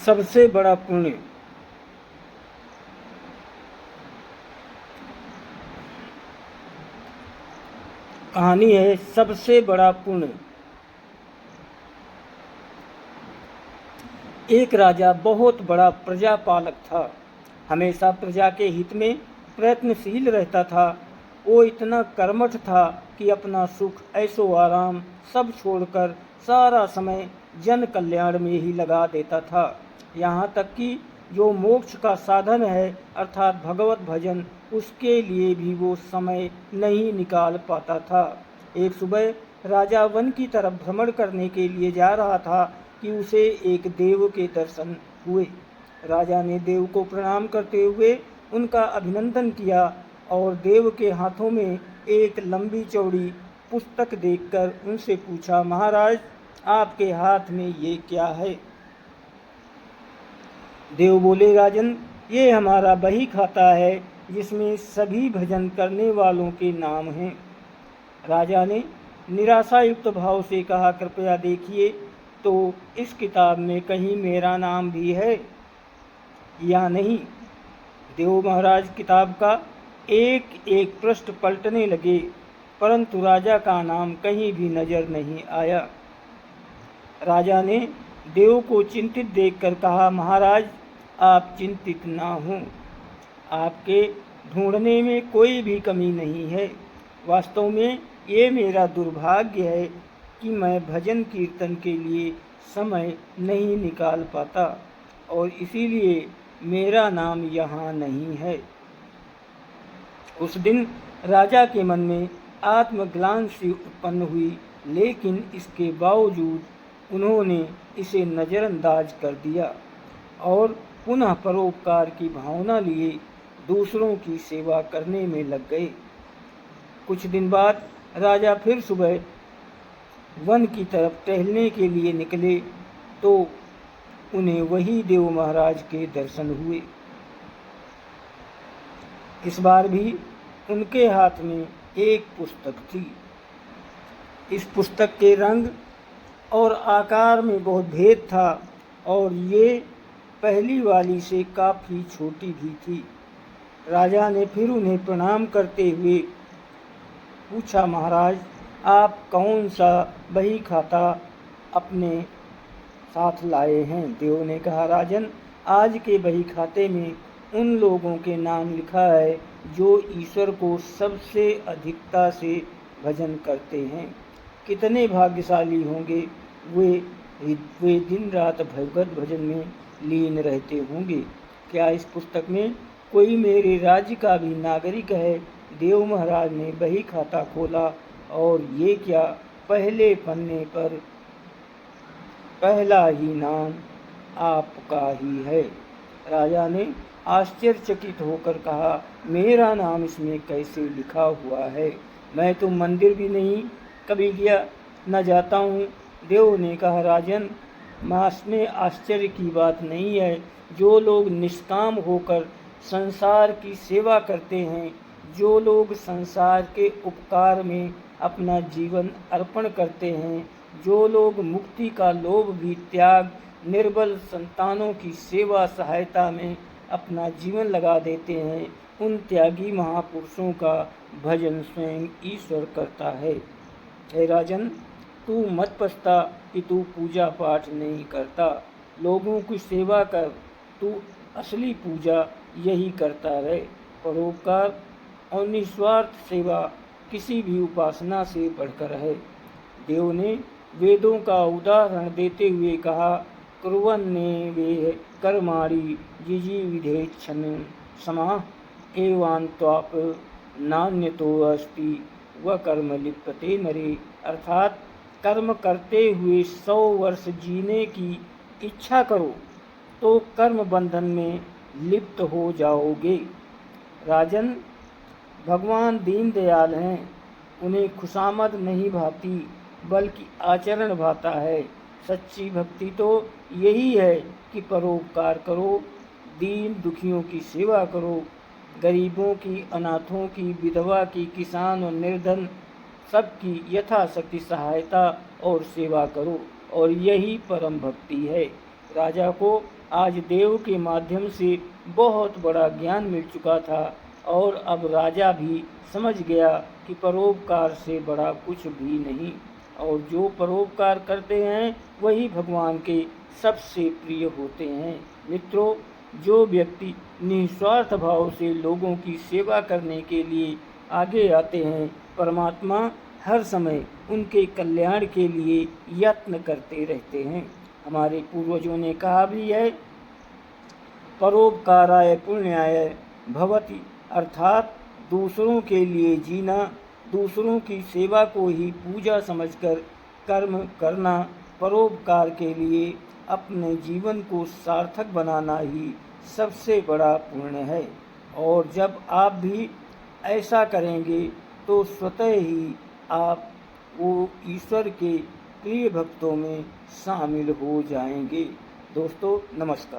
सबसे बड़ा पुण्य। कहानी है सबसे बड़ा पुण्य। एक राजा बहुत बड़ा प्रजापालक था। हमेशा प्रजा के हित में प्रयत्नशील रहता था। वो इतना कर्मठ था कि अपना सुख ऐशो आराम सब छोड़कर सारा समय जन कल्याण में ही लगा देता था। यहाँ तक कि जो मोक्ष का साधन है अर्थात भगवत भजन, उसके लिए भी वो समय नहीं निकाल पाता था। एक सुबह राजा वन की तरफ भ्रमण करने के लिए जा रहा था कि उसे एक देव के दर्शन हुए। राजा ने देव को प्रणाम करते हुए उनका अभिनंदन किया और देव के हाथों में एक लंबी चौड़ी पुस्तक देखकर उनसे पूछा, महाराज आपके हाथ में ये क्या है? देव बोले, राजन ये हमारा बही खाता है जिसमें सभी भजन करने वालों के नाम हैं। राजा ने निराशा युक्त भाव से कहा, कृपया देखिए तो इस किताब में कहीं मेरा नाम भी है या नहीं? देव महाराज किताब का एक एक पृष्ठ पलटने लगे, परंतु राजा का नाम कहीं भी नजर नहीं आया। राजा ने देव को चिंतित देखकर कहा, महाराज आप चिंतित ना हों, आपके ढूंढने में कोई भी कमी नहीं है। वास्तव में ये मेरा दुर्भाग्य है कि मैं भजन कीर्तन के लिए समय नहीं निकाल पाता और इसीलिए मेरा नाम यहाँ नहीं है। उस दिन राजा के मन में आत्मग्लानि सी उत्पन्न हुई, लेकिन इसके बावजूद उन्होंने इसे नज़रअंदाज कर दिया और पुनः परोपकार की भावना लिए दूसरों की सेवा करने में लग गए। कुछ दिन बाद राजा फिर सुबह वन की तरफ टहलने के लिए निकले तो उन्हें वही देव महाराज के दर्शन हुए। इस बार भी उनके हाथ में एक पुस्तक थी। इस पुस्तक के रंग और आकार में बहुत भेद था और ये पहली वाली से काफ़ी छोटी भी थी। राजा ने फिर उन्हें प्रणाम करते हुए पूछा, महाराज आप कौन सा बही खाता अपने साथ लाए हैं? देव ने कहा, राजन आज के बही खाते में उन लोगों के नाम लिखा है जो ईश्वर को सबसे अधिकता से भजन करते हैं। कितने भाग्यशाली होंगे वे दिन रात भगवत भजन में लीन रहते होंगे। क्या इस पुस्तक में कोई मेरे राज्य का भी नागरिक है? देव महाराज ने बही खाता खोला और ये क्या, पहले पन्ने पर पहला ही नाम आपका ही है। राजा ने आश्चर्यचकित होकर कहा, मेरा नाम इसमें कैसे लिखा हुआ है? मैं तो मंदिर भी नहीं कभी गया, न जाता हूँ। देव ने कहा, राजन मास में आश्चर्य की बात नहीं है। जो लोग निष्काम होकर संसार की सेवा करते हैं, जो लोग संसार के उपकार में अपना जीवन अर्पण करते हैं, जो लोग मुक्ति का लोभ भी त्याग निर्बल संतानों की सेवा सहायता में अपना जीवन लगा देते हैं, उन त्यागी महापुरुषों का भजन स्वयं ईश्वर करता है। हे राजन तू मत पछता कि तू पूजा पाठ नहीं करता। लोगों की सेवा कर, तू असली पूजा यही करता रहे। परोपकार और निस्वार्थ सेवा किसी भी उपासना से बढ़कर है। देव ने वेदों का उदाहरण देते हुए कहा, कुर्वन्ने वे कर्माणि जिजीविधेच्छन समाः एवान्त्वाप नान्यतो अस्ति व कर्म लिप्यते नरे। अर्थात कर्म करते हुए 100 वर्ष जीने की इच्छा करो तो कर्म बंधन में लिप्त हो जाओगे। राजन भगवान दीनदयाल हैं, उन्हें खुशामद नहीं भाती बल्कि आचरण भाता है। सच्ची भक्ति तो यही है कि परोपकार करो, दीन दुखियों की सेवा करो, गरीबों की, अनाथों की, विधवा की, किसान और निर्धन सबकी यथाशक्ति सहायता और सेवा करो, और यही परम भक्ति है। राजा को आज देव के माध्यम से बहुत बड़ा ज्ञान मिल चुका था और अब राजा भी समझ गया कि परोपकार से बड़ा कुछ भी नहीं, और जो परोपकार करते हैं वही भगवान के सबसे प्रिय होते हैं। मित्रों, जो व्यक्ति निस्वार्थ भाव से लोगों की सेवा करने के लिए आगे आते हैं, परमात्मा हर समय उनके कल्याण के लिए यत्न करते रहते हैं। हमारे पूर्वजों ने कहा भी है, परोपकाराय पुण्याय भवति, अर्थात दूसरों के लिए जीना, दूसरों की सेवा को ही पूजा समझकर कर्म करना, परोपकार के लिए अपने जीवन को सार्थक बनाना ही सबसे बड़ा पुण्य है। और जब आप भी ऐसा करेंगे तो स्वतः ही आप वो ईश्वर के प्रिय भक्तों में शामिल हो जाएंगे। दोस्तों, नमस्कार।